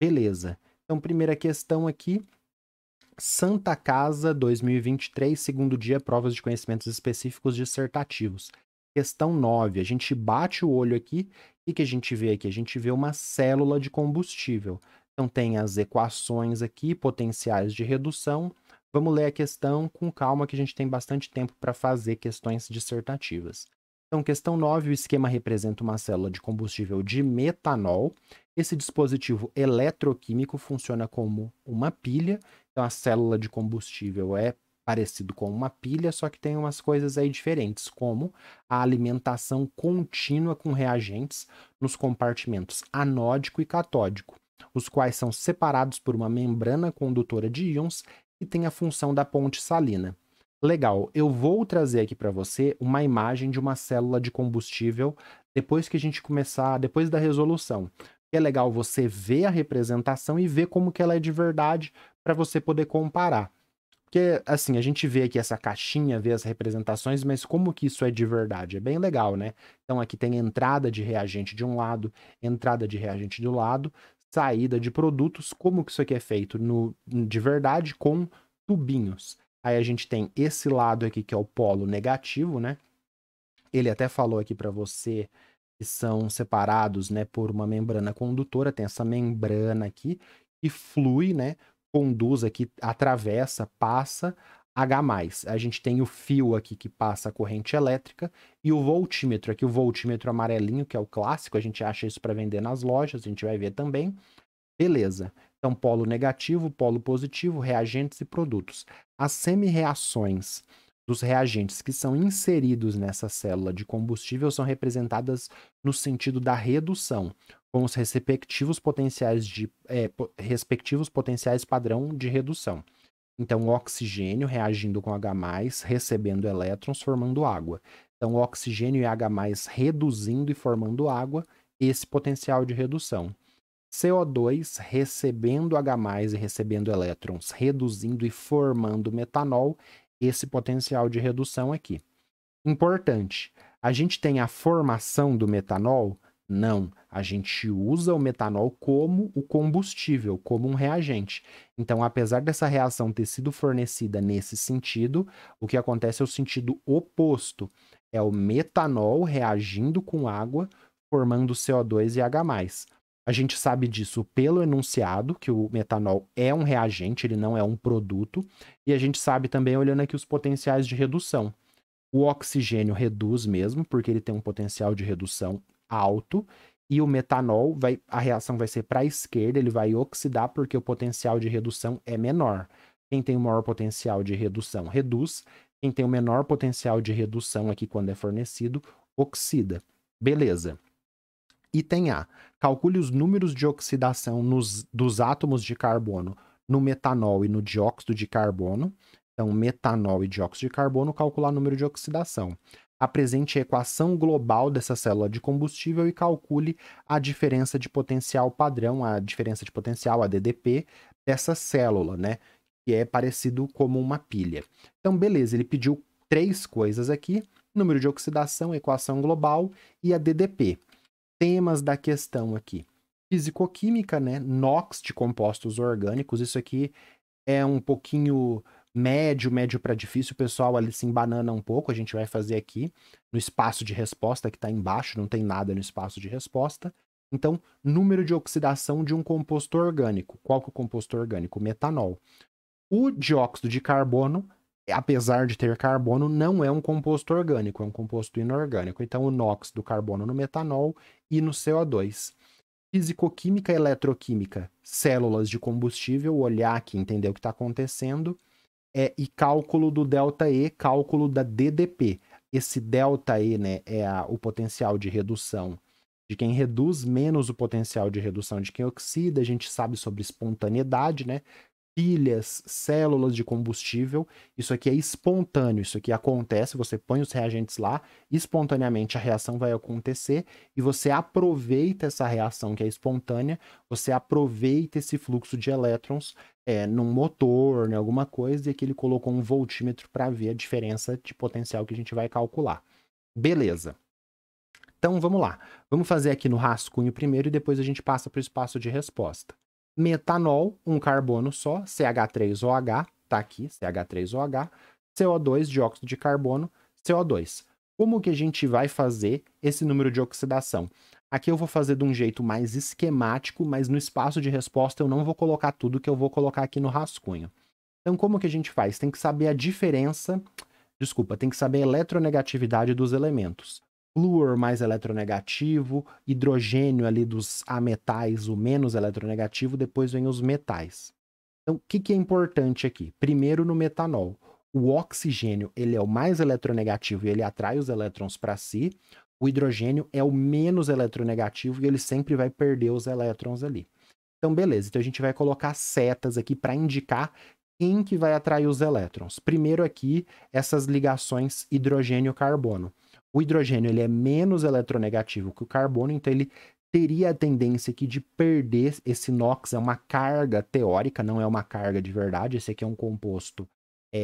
Beleza. Então, primeira questão aqui, Santa Casa 2023, segundo dia, provas de conhecimentos específicos dissertativos. Questão 9, a gente bate o olho aqui, o que a gente vê aqui? A gente vê uma célula de combustível. Então tem as equações aqui, potenciais de redução. Vamos ler a questão com calma, que a gente tem bastante tempo para fazer questões dissertativas. Então, questão 9, o esquema representa uma célula de combustível de metanol. Esse dispositivo eletroquímico funciona como uma pilha. Então, a célula de combustível é parecido com uma pilha, só que tem umas coisas aí diferentes, como a alimentação contínua com reagentes nos compartimentos anódico e catódico, os quais são separados por uma membrana condutora de íons que tem a função da ponte salina. Legal, eu vou trazer aqui para você uma imagem de uma célula de combustível depois que a gente começar, depois da resolução. É legal você ver a representação e ver como que ela é de verdade para você poder comparar. Porque, assim, a gente vê aqui essa caixinha, vê as representações, mas como que isso é de verdade? É bem legal, né? Então aqui tem entrada de reagente de um lado, entrada de reagente do lado, saída de produtos, como que isso aqui é feito de verdade com tubinhos. Aí a gente tem esse lado aqui que é o polo negativo, né? Ele até falou aqui para você que são separados, né, por uma membrana condutora, tem essa membrana aqui que flui, né, conduz aqui, atravessa, passa H+. A gente tem o fio aqui que passa a corrente elétrica e o voltímetro, aqui o voltímetro amarelinho, que é o clássico, a gente acha isso para vender nas lojas, a gente vai ver também. Beleza. Então, polo negativo, polo positivo, reagentes e produtos. As semi-reações dos reagentes que são inseridos nessa célula de combustível são representadas no sentido da redução, com os respectivos potenciais padrão de redução. Então, o oxigênio reagindo com H+, recebendo elétrons, formando água. Então, o oxigênio e H+, reduzindo e formando água, esse potencial de redução. CO2 recebendo H+, e recebendo elétrons, reduzindo e formando metanol, esse potencial de redução aqui. Importante, a gente tem a formação do metanol? Não, a gente usa o metanol como o combustível, como um reagente. Então, apesar dessa reação ter sido fornecida nesse sentido, o que acontece é o sentido oposto. É o metanol reagindo com água, formando CO2 e H+. A gente sabe disso pelo enunciado, que o metanol é um reagente, ele não é um produto. E a gente sabe também olhando aqui os potenciais de redução. O oxigênio reduz mesmo, porque ele tem um potencial de redução alto. E o metanol, a reação vai ser para a esquerda, ele vai oxidar porque o potencial de redução é menor. Quem tem o maior potencial de redução reduz. Quem tem o menor potencial de redução aqui quando é fornecido, oxida. Beleza. Item A. Calcule os números de oxidação dos átomos de carbono no metanol e no dióxido de carbono. Então, metanol e dióxido de carbono, calcular o número de oxidação. Apresente a equação global dessa célula de combustível e calcule a diferença de potencial padrão, a diferença de potencial, a DDP, dessa célula, né? Que é parecido como uma pilha. Então, beleza, ele pediu 3 coisas aqui: número de oxidação, equação global e a DDP. Temas da questão aqui. Fisicoquímica, né? NOx de compostos orgânicos. Isso aqui é um pouquinho médio para difícil. O pessoal ali se embanana um pouco. A gente vai fazer aqui no espaço de resposta que está embaixo. Não tem nada no espaço de resposta. Então, número de oxidação de um composto orgânico. Qual que é o composto orgânico? Metanol. O dióxido de carbono, apesar de ter carbono, não é um composto orgânico, é um composto inorgânico. Então, o NOx do carbono no metanol e no CO2. Fisicoquímica e eletroquímica, células de combustível, olhar aqui, entender o que está acontecendo, e cálculo do ΔE, cálculo da DDP. Esse ΔE, né, é o potencial de redução de quem reduz menos o potencial de redução de quem oxida. A gente sabe sobre espontaneidade, né? Pilhas, células de combustível, isso aqui é espontâneo, isso aqui acontece, você põe os reagentes lá, espontaneamente a reação vai acontecer e você aproveita essa reação que é espontânea, você aproveita esse fluxo de elétrons num motor, em alguma coisa, e aqui ele colocou um voltímetro para ver a diferença de potencial que a gente vai calcular. Beleza. Então vamos lá, vamos fazer aqui no rascunho primeiro e depois a gente passa para o espaço de resposta. Metanol, um carbono só, CH3OH, tá aqui, CH3OH, CO2, dióxido de carbono, CO2. Como que a gente vai fazer esse número de oxidação? Aqui eu vou fazer de um jeito mais esquemático, mas no espaço de resposta eu não vou colocar tudo que eu vou colocar aqui no rascunho. Então, como que a gente faz? Tem que saber a diferença, tem que saber a eletronegatividade dos elementos. Flúor mais eletronegativo, hidrogênio ali dos ametais, o menos eletronegativo, depois vem os metais. Então, o que é importante aqui? Primeiro, no metanol, o oxigênio ele é o mais eletronegativo e ele atrai os elétrons para si. O hidrogênio é o menos eletronegativo e ele sempre vai perder os elétrons ali. Então, beleza. Então, a gente vai colocar setas aqui para indicar quem que vai atrair os elétrons. Primeiro aqui, essas ligações hidrogênio-carbono. O hidrogênio ele é menos eletronegativo que o carbono, então ele teria a tendência aqui de perder esse NOx, é uma carga teórica, não é uma carga de verdade. Esse aqui é um composto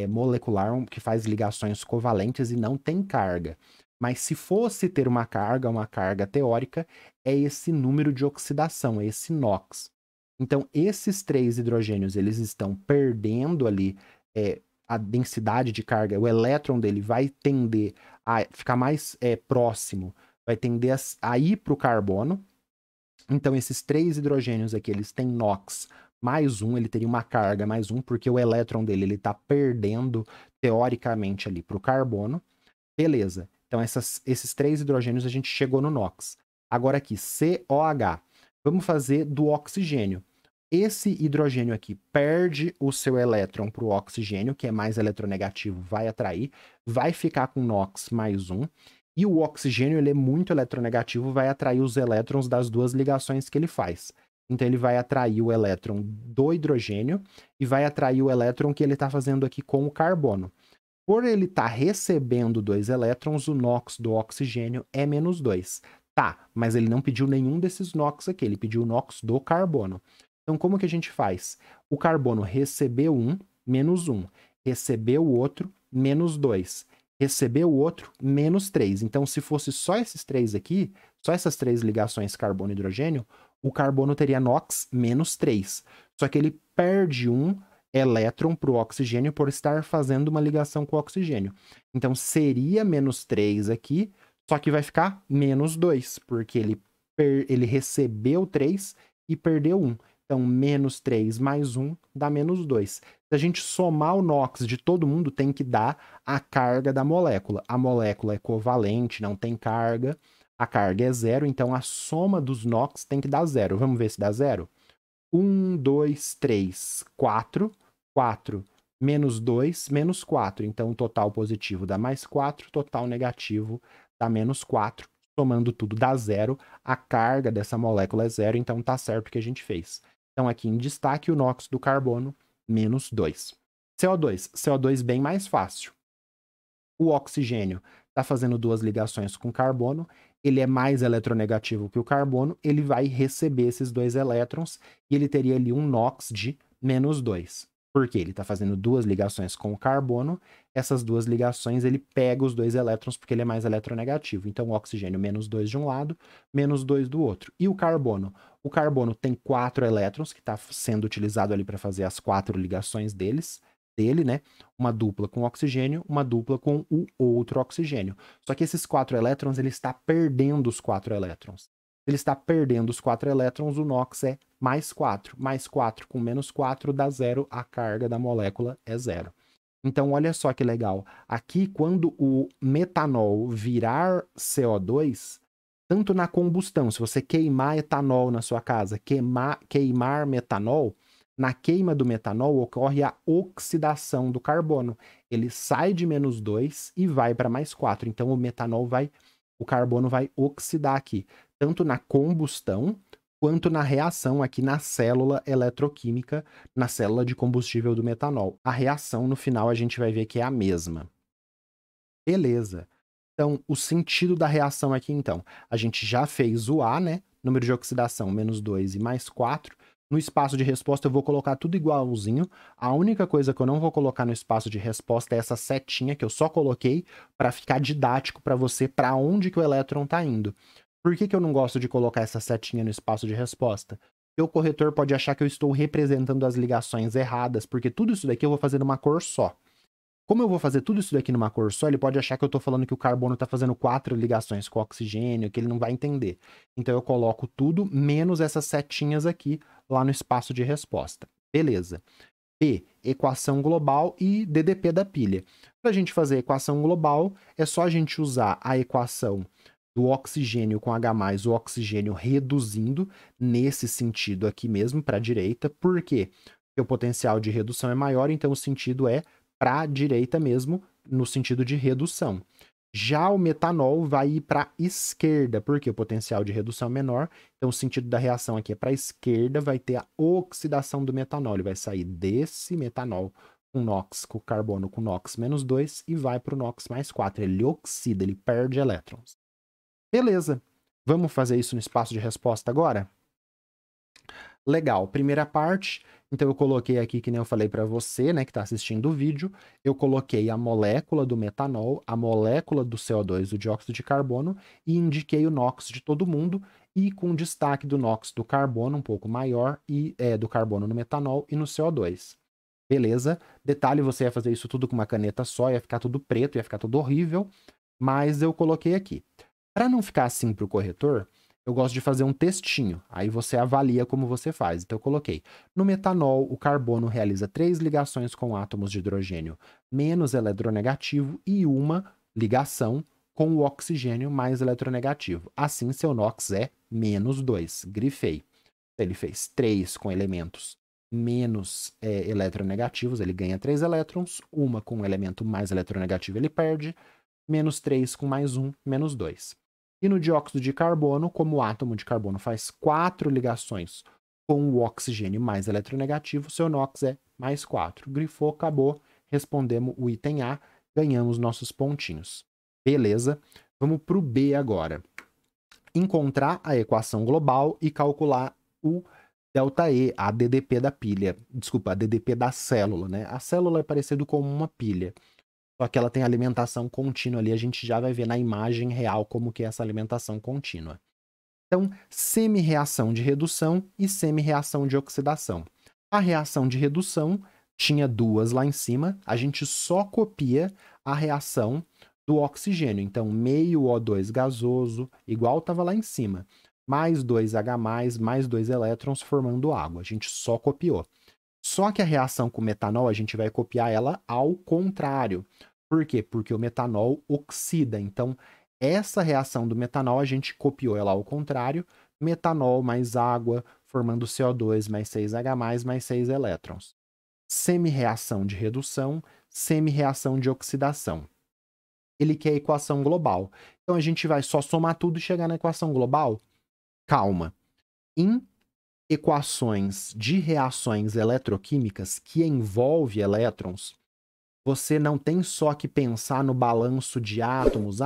molecular que faz ligações covalentes e não tem carga. Mas se fosse ter uma carga teórica, é esse número de oxidação, é esse NOx. Então, esses 3 hidrogênios, eles estão perdendo ali a densidade de carga, o elétron dele vai tender a ficar mais próximo, vai tender a ir para o carbono. Então, esses 3 hidrogênios aqui, eles têm NOx mais 1, ele teria uma carga mais 1, porque o elétron dele ele está perdendo, teoricamente, ali para o carbono. Beleza. Então, esses 3 hidrogênios a gente chegou no NOx. Agora aqui, COH. Vamos fazer do oxigênio. Esse hidrogênio aqui perde o seu elétron para o oxigênio, que é mais eletronegativo, vai atrair, vai ficar com NOx mais 1. E o oxigênio ele é muito eletronegativo, vai atrair os elétrons das duas ligações que ele faz. Então, ele vai atrair o elétron do hidrogênio e vai atrair o elétron que ele está fazendo aqui com o carbono. Por ele estar recebendo 2 elétrons, o NOx do oxigênio é menos 2. Tá, mas ele não pediu nenhum desses NOx aqui, ele pediu o NOx do carbono. Então, como que a gente faz? O carbono recebeu 1, menos 1. Recebeu o outro, menos 2. Recebeu o outro, menos 3. Então, se fosse só esses 3 aqui, só essas 3 ligações carbono e hidrogênio, o carbono teria NOx menos 3. Só que ele perde um elétron para o oxigênio por estar fazendo uma ligação com o oxigênio. Então, seria menos 3 aqui, só que vai ficar menos 2, porque ele recebeu 3 e perdeu 1. Então, menos 3 mais 1 dá menos 2. Se a gente somar o NOx de todo mundo, tem que dar a carga da molécula. A molécula é covalente, não tem carga. A carga é 0, então a soma dos NOx tem que dar 0. Vamos ver se dá 0? 1, 2, 3, 4. 4 menos 2, menos 4. Então, o total positivo dá mais 4, total negativo dá menos 4. Somando tudo dá 0. A carga dessa molécula é 0, então tá certo o que a gente fez. Então, aqui em destaque, o NOx do carbono, menos 2. CO2. CO2 bem mais fácil. O oxigênio está fazendo 2 ligações com carbono, ele é mais eletronegativo que o carbono, ele vai receber esses 2 elétrons e ele teria ali um NOx de menos 2. Porque ele está fazendo 2 ligações com o carbono, essas 2 ligações ele pega os 2 elétrons porque ele é mais eletronegativo. Então, o oxigênio menos 2 de um lado, menos 2 do outro. E o carbono? O carbono tem 4 elétrons, que está sendo utilizado ali para fazer as 4 ligações dele, né? Uma dupla com oxigênio, uma dupla com o outro oxigênio. Só que esses 4 elétrons, ele está perdendo os 4 elétrons. Ele está perdendo os 4 elétrons, o NOx é mais 4. Mais 4 com menos 4 dá 0, a carga da molécula é 0. Então, olha só que legal. Aqui, quando o metanol virar CO2, tanto na combustão, se você queimar etanol na sua casa, queimar metanol, na queima do metanol ocorre a oxidação do carbono. Ele sai de menos 2 e vai para mais 4. Então, o carbono vai oxidar aqui, tanto na combustão, quanto na reação aqui na célula eletroquímica, na célula de combustível do metanol. A reação, no final, a gente vai ver que é a mesma. Beleza. Então, o sentido da reação aqui, então, a gente já fez o A, né? Número de oxidação, menos 2 e mais 4. No espaço de resposta, eu vou colocar tudo igualzinho. A única coisa que eu não vou colocar no espaço de resposta é essa setinha que eu só coloquei para ficar didático para você para onde que o elétron está indo. Por que eu não gosto de colocar essa setinha no espaço de resposta? E o corretor pode achar que eu estou representando as ligações erradas, porque tudo isso daqui eu vou fazer numa cor só. Como eu vou fazer tudo isso daqui numa cor só, ele pode achar que eu estou falando que o carbono está fazendo 4 ligações com o oxigênio, que ele não vai entender. Então eu coloco tudo menos essas setinhas aqui lá no espaço de resposta. Beleza. P, equação global e DDP da pilha. Para a gente fazer a equação global, é só a gente usar a equação do oxigênio com H+, o oxigênio reduzindo nesse sentido aqui mesmo, para a direita. Por quê? Porque o potencial de redução é maior, então o sentido é para a direita mesmo, no sentido de redução. Já o metanol vai ir para a esquerda, porque o potencial de redução é menor, então o sentido da reação aqui é para a esquerda, vai ter a oxidação do metanol, ele vai sair desse metanol com NOx, com carbono com NOx -2 e vai para o NOx +4, ele oxida, ele perde elétrons. Beleza, vamos fazer isso no espaço de resposta agora? Legal, primeira parte, então eu coloquei aqui, que nem eu falei para você, né, que está assistindo o vídeo, eu coloquei a molécula do metanol, a molécula do CO2, do dióxido de carbono, e indiquei o NOx de todo mundo, e com destaque do NOx do carbono um pouco maior, e do carbono no metanol e no CO2. Beleza? Detalhe, você ia fazer isso tudo com uma caneta só, ia ficar tudo preto, ia ficar tudo horrível, mas eu coloquei aqui. Para não ficar assim para o corretor, eu gosto de fazer um textinho, aí você avalia como você faz. Então eu coloquei, no metanol, o carbono realiza 3 ligações com átomos de hidrogênio menos eletronegativo e uma ligação com o oxigênio mais eletronegativo. Assim, seu NOx é -2. Grifei. Ele fez 3 com elementos menos eletronegativos, ele ganha 3 elétrons, uma com um elemento mais eletronegativo ele perde, -3 com +1, -2. E no dióxido de carbono, como o átomo de carbono faz 4 ligações com o oxigênio mais eletronegativo, seu NOx é +4. Grifou, acabou, respondemos o item A, ganhamos nossos pontinhos. Beleza? Vamos para o B agora. Encontrar a equação global e calcular o ΔE, a DDP da pilha. Desculpa, a DDP da célula, né? A célula é parecido com uma pilha. Só que ela tem alimentação contínua ali, a gente já vai ver na imagem real como que é essa alimentação contínua. Então, semi-reação de redução e semi-reação de oxidação. A reação de redução tinha 2 lá em cima, a gente só copia a reação do oxigênio. Então, meio O2 gasoso, igual estava lá em cima, mais 2H+, mais 2 elétrons formando água. A gente só copiou. Só que a reação com metanol, a gente vai copiar ela ao contrário. Por quê? Porque o metanol oxida. Então, essa reação do metanol, a gente copiou ela ao contrário. Metanol mais água, formando CO2 mais 6H+, mais 6 elétrons. Semi-reação de redução, semi-reação de oxidação. Ele quer a equação global. Então, a gente vai só somar tudo e chegar na equação global? Calma. Em equações de reações eletroquímicas que envolvem elétrons, você não tem só que pensar no balanço de átomos,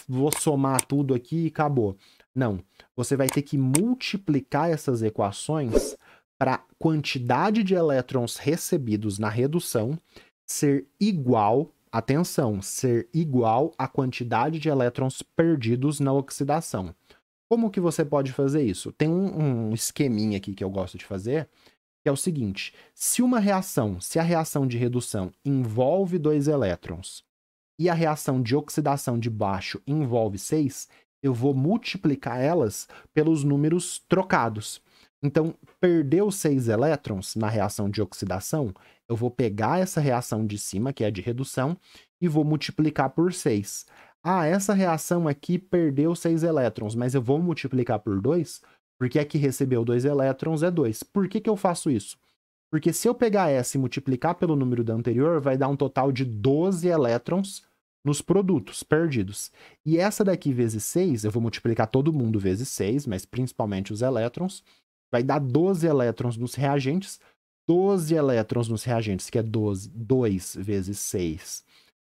vou somar tudo aqui e acabou. Não, você vai ter que multiplicar essas equações para a quantidade de elétrons recebidos na redução ser igual, atenção, ser igual à quantidade de elétrons perdidos na oxidação. Como que você pode fazer isso? Tem um esqueminha aqui que eu gosto de fazer, que é o seguinte, se a reação de redução envolve 2 elétrons e a reação de oxidação de baixo envolve 6, eu vou multiplicar elas pelos números trocados. Então, perdeu 6 elétrons na reação de oxidação, eu vou pegar essa reação de cima, que é de redução, e vou multiplicar por 6. Ah, essa reação aqui perdeu 6 elétrons, mas eu vou multiplicar por 2, porque a que recebeu 2 elétrons é 2. Por que eu faço isso? Porque se eu pegar essa e multiplicar pelo número da anterior, vai dar um total de 12 elétrons nos produtos perdidos. E essa daqui vezes 6, eu vou multiplicar todo mundo vezes 6, mas principalmente os elétrons, vai dar 12 elétrons nos reagentes, 12 elétrons nos reagentes, que é 2 vezes 6,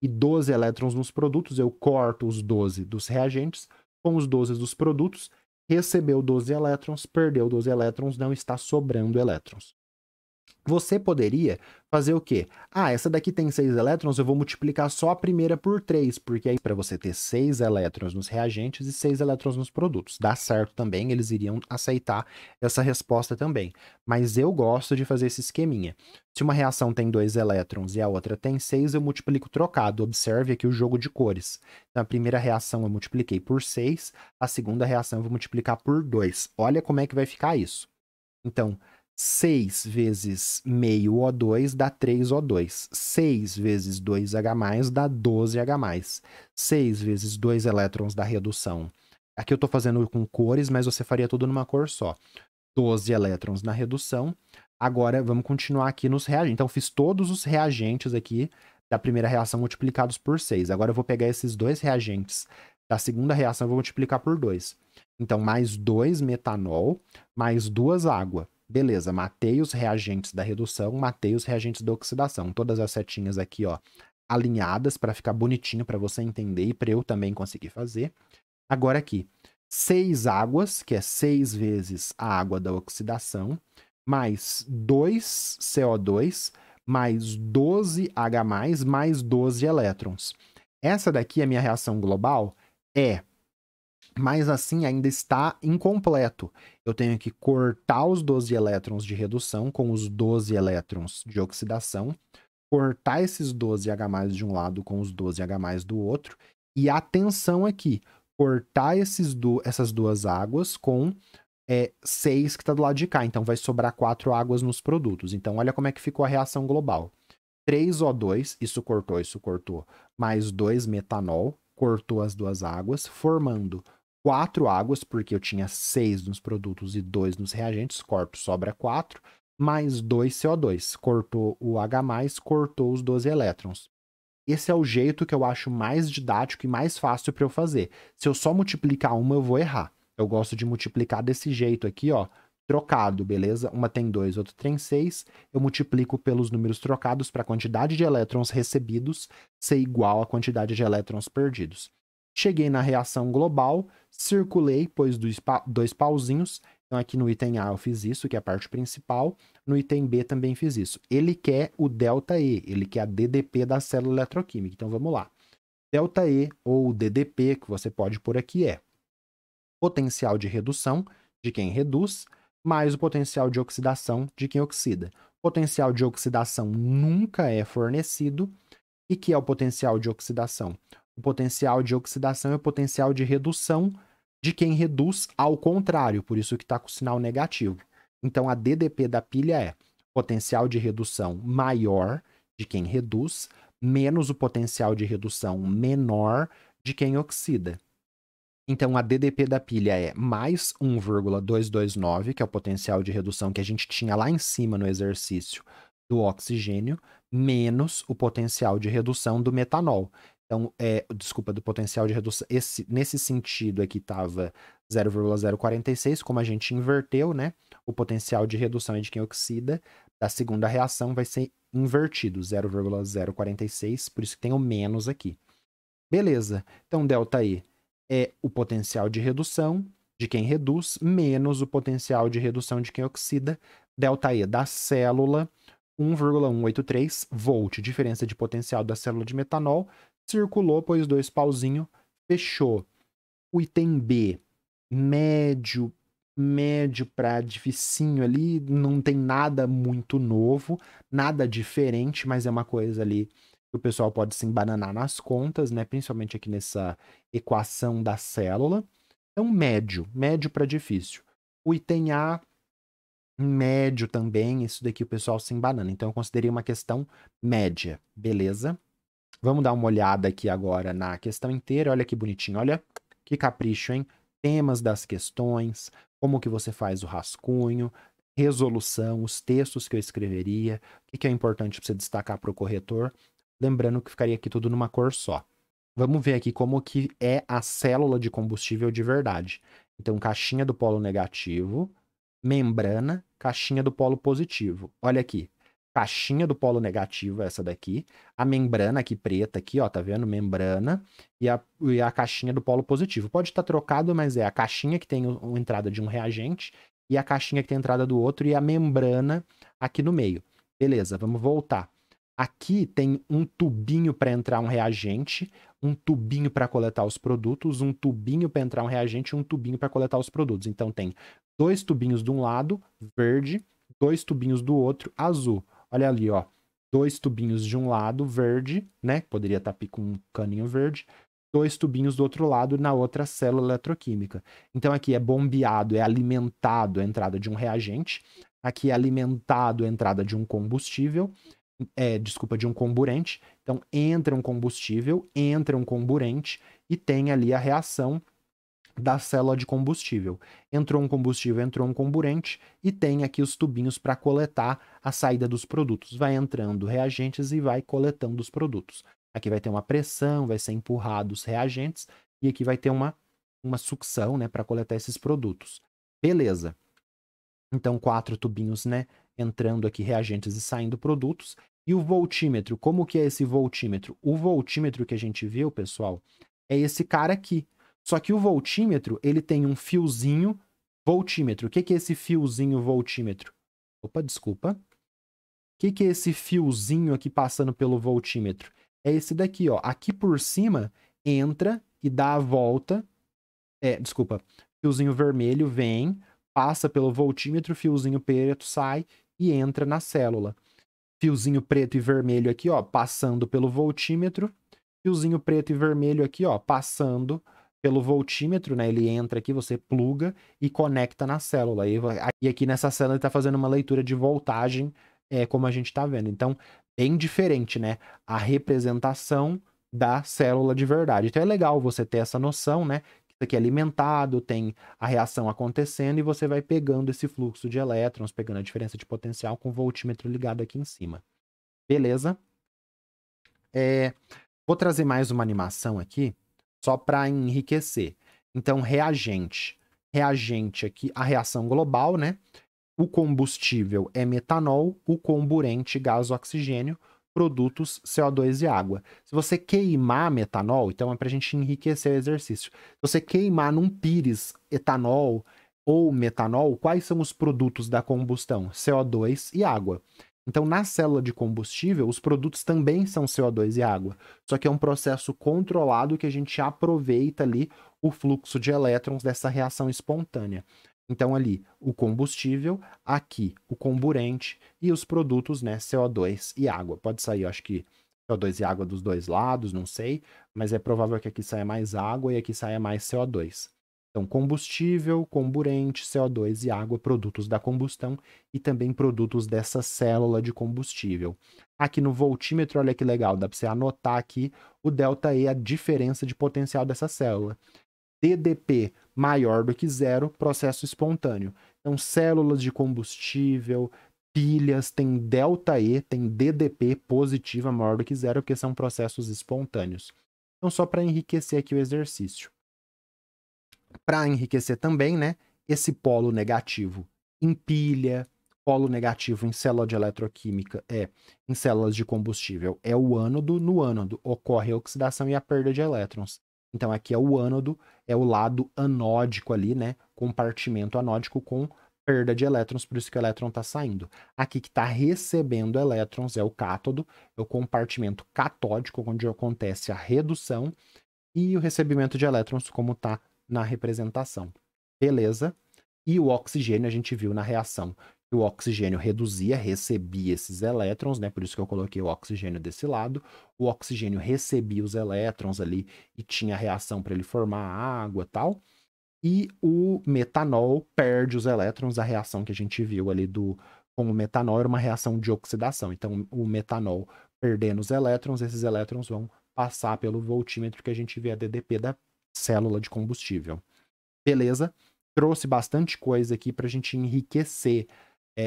e 12 elétrons nos produtos, eu corto os 12 dos reagentes com os 12 dos produtos, recebeu 12 elétrons, perdeu 12 elétrons, não está sobrando elétrons. Você poderia fazer o quê? Ah, essa daqui tem 6 elétrons, eu vou multiplicar só a primeira por 3, porque aí para você ter 6 elétrons nos reagentes e 6 elétrons nos produtos. Dá certo também, eles iriam aceitar essa resposta também. Mas eu gosto de fazer esse esqueminha. Se uma reação tem 2 elétrons e a outra tem 6, eu multiplico trocado. Observe aqui o jogo de cores. Então, a primeira reação eu multipliquei por 6, a segunda reação eu vou multiplicar por 2. Olha como é que vai ficar isso. Então, 6 vezes meio O2 dá 3O2. 6 vezes 2H+, dá 12H+. 6 vezes 2 elétrons da redução. Aqui eu estou fazendo com cores, mas você faria tudo numa cor só. 12 elétrons na redução. Agora, vamos continuar aqui nos reagentes. Então, fiz todos os reagentes aqui da primeira reação multiplicados por 6. Agora, eu vou pegar esses dois reagentes da segunda reação e vou multiplicar por 2. Então, mais 2 metanol, mais 2 água. Beleza, matei os reagentes da redução, matei os reagentes da oxidação. Todas as setinhas aqui, ó, alinhadas para ficar bonitinho para você entender e para eu também conseguir fazer. Agora aqui, 6 águas, que é 6 vezes a água da oxidação, mais 2 CO2, mais 12H+, mais 12 elétrons. Essa daqui é a minha reação global? É. Mas assim ainda está incompleto. Eu tenho que cortar os 12 elétrons de redução com os 12 elétrons de oxidação, cortar esses 12H+ de um lado com os 12H+ do outro, e atenção aqui, cortar essas duas águas com 6 que está do lado de cá. Então vai sobrar 4 águas nos produtos. Então olha como é que ficou a reação global. 3O2, isso cortou, mais 2 metanol, cortou as duas águas, formando 4 águas, porque eu tinha 6 nos produtos e 2 nos reagentes, corto, sobra 4, mais 2 CO2, cortou o H+, cortou os 12 elétrons. Esse é o jeito que eu acho mais didático e mais fácil para eu fazer. Se eu só multiplicar uma, eu vou errar. Eu gosto de multiplicar desse jeito aqui, ó, trocado, beleza? Uma tem 2, outra tem 6. Eu multiplico pelos números trocados para a quantidade de elétrons recebidos ser igual à quantidade de elétrons perdidos. Cheguei na reação global, circulei, pus dois pauzinhos. Então, aqui no item A eu fiz isso, que é a parte principal. No item B também fiz isso. Ele quer o ΔE, ele quer a DDP da célula eletroquímica. Então, vamos lá. ΔE, ou DDP, que você pode pôr aqui, é potencial de redução de quem reduz, mais o potencial de oxidação de quem oxida. Potencial de oxidação nunca é fornecido. E que é o potencial de oxidação? O potencial de oxidação é o potencial de redução de quem reduz ao contrário, por isso que está com o sinal negativo. Então, a DDP da pilha é potencial de redução maior de quem reduz, menos o potencial de redução menor de quem oxida. Então, a DDP da pilha é mais 1,229, que é o potencial de redução que a gente tinha lá em cima no exercício do oxigênio, menos o potencial de redução do metanol. Então, desculpa, do potencial de redução. Nesse sentido aqui estava 0,046, como a gente inverteu, né? O potencial de redução de quem oxida da segunda reação vai ser invertido, 0,046, por isso que tem o menos aqui. Beleza, então ΔE é o potencial de redução de quem reduz, menos o potencial de redução de quem oxida. ΔE da célula, 1,183 volt, diferença de potencial da célula de metanol, circulou, pôs dois pauzinhos, fechou. O item B, médio para dificinho ali, não tem nada muito novo, nada diferente, mas é uma coisa ali que o pessoal pode se embananar nas contas, né? Principalmente aqui nessa equação da célula. Então, médio para difícil. O item A, médio também, isso daqui o pessoal se embanana. Então, eu considerei uma questão média, beleza? Vamos dar uma olhada aqui agora na questão inteira. Olha que bonitinho, olha que capricho, hein? Temas das questões, como que você faz o rascunho, resolução, os textos que eu escreveria, o que é importante para você destacar para o corretor. Lembrando que ficaria aqui tudo numa cor só. Vamos ver aqui como que é a célula de combustível de verdade. Então, caixinha do polo negativo, membrana, caixinha do polo positivo. Olha aqui, caixinha do polo negativo, essa daqui, a membrana aqui preta, aqui, ó, tá vendo? Membrana, e a caixinha do polo positivo. Pode estar trocado, mas é a caixinha que tem a entrada de um reagente, e a caixinha que tem a entrada do outro, e a membrana aqui no meio. Beleza, vamos voltar. Aqui tem um tubinho para entrar um reagente, um tubinho para coletar os produtos, um tubinho para entrar um reagente e um tubinho para coletar os produtos. Então tem 2 tubinhos de um lado, verde, 2 tubinhos do outro, azul. Olha ali, ó. 2 tubinhos de um lado, verde, né? Poderia estar com um caninho verde. 2 tubinhos do outro lado na outra célula eletroquímica. Então aqui é bombeado, é alimentado a entrada de um reagente. Aqui é alimentado a entrada de um combustível. Desculpa, de um comburente. Então entra um combustível, entra um comburente e tem ali a reação da célula de combustível. Entrou um combustível, entrou um comburente e tem aqui os tubinhos para coletar a saída dos produtos. Vai entrando reagentes e vai coletando os produtos. Aqui vai ter uma pressão, vai ser empurrado os reagentes e aqui vai ter uma sucção, né, para coletar esses produtos. Beleza. Então 4 tubinhos, né, entrando aqui reagentes e saindo produtos. E o voltímetro, como que é esse voltímetro? O voltímetro que a gente viu, pessoal, é esse cara aqui. Só que o voltímetro, ele tem um fiozinho voltímetro. O que é esse fiozinho voltímetro? Opa, desculpa. O que é esse fiozinho aqui passando pelo voltímetro? É esse daqui, ó. Aqui por cima, entra e dá a volta. Desculpa. Fiozinho vermelho vem, passa pelo voltímetro, fiozinho preto sai e entra na célula. Fiozinho preto e vermelho aqui, ó, passando pelo voltímetro. Fiozinho preto e vermelho aqui, ó, passando pelo voltímetro, né? Ele entra aqui, você pluga e conecta na célula. E aqui nessa célula ele está fazendo uma leitura de voltagem, como a gente está vendo. Então, bem diferente, né? A representação da célula de verdade. Então é legal você ter essa noção, né? Isso aqui é alimentado, tem a reação acontecendo e você vai pegando esse fluxo de elétrons, pegando a diferença de potencial com o voltímetro ligado aqui em cima. Beleza? Vou trazer mais uma animação aqui, só para enriquecer. Então, reagente. Reagente aqui, a reação global, né? O combustível é metanol, o comburente, gás oxigênio, produtos CO2 e água. Se você queimar metanol, então é para a gente enriquecer o exercício. Se você queimar num pires etanol ou metanol, quais são os produtos da combustão? CO2 e água. Então, na célula de combustível, os produtos também são CO2 e água. Só que é um processo controlado que a gente aproveita ali o fluxo de elétrons dessa reação espontânea. Então, ali, o combustível, aqui, o comburente e os produtos, né, CO2 e água. Pode sair, acho que CO2 e água dos dois lados, não sei, mas é provável que aqui saia mais água e aqui saia mais CO2. Então, combustível, comburente, CO2 e água, produtos da combustão e também produtos dessa célula de combustível. Aqui no voltímetro, olha que legal, dá para você anotar aqui o ΔE, a diferença de potencial dessa célula. DDP maior do que zero, processo espontâneo. Então, células de combustível, pilhas, tem ΔE, tem DDP positiva maior do que zero, porque são processos espontâneos. Então, só para enriquecer aqui o exercício. Para enriquecer também, né, esse polo negativo em pilha, polo negativo em célula de eletroquímica, em células de combustível, é o ânodo. No ânodo ocorre a oxidação e a perda de elétrons. Então aqui é o ânodo, é o lado anódico ali, né, compartimento anódico com perda de elétrons, por isso que o elétron está saindo. Aqui que está recebendo elétrons é o cátodo, é o compartimento catódico, onde acontece a redução, e o recebimento de elétrons, como está na representação. Beleza? E o oxigênio a gente viu na reação. O oxigênio reduzia, recebia esses elétrons, né? Por isso que eu coloquei o oxigênio desse lado. O oxigênio recebia os elétrons ali e tinha reação para ele formar água e tal. E o metanol perde os elétrons. A reação que a gente viu ali com o metanol era uma reação de oxidação. Então, o metanol perdendo os elétrons, esses elétrons vão passar pelo voltímetro que a gente vê a DDP da célula de combustível. Beleza? Trouxe bastante coisa aqui para a gente enriquecer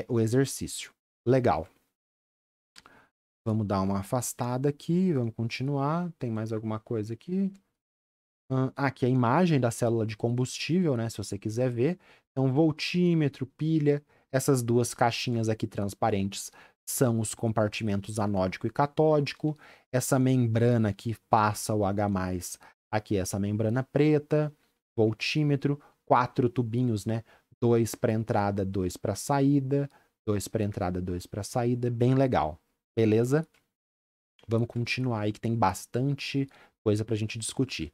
o exercício. Legal. Vamos dar uma afastada aqui, vamos continuar. Tem mais alguma coisa aqui? Aqui a imagem da célula de combustível, né? Se você quiser ver. Então, voltímetro, pilha, essas duas caixinhas aqui transparentes são os compartimentos anódico e catódico. Essa membrana que passa o H+, aqui é essa membrana preta, voltímetro, 4 tubinhos, né? 2 para entrada, 2 para saída, 2 para entrada, 2 para saída, bem legal. Beleza? Vamos continuar aí que tem bastante coisa para a gente discutir.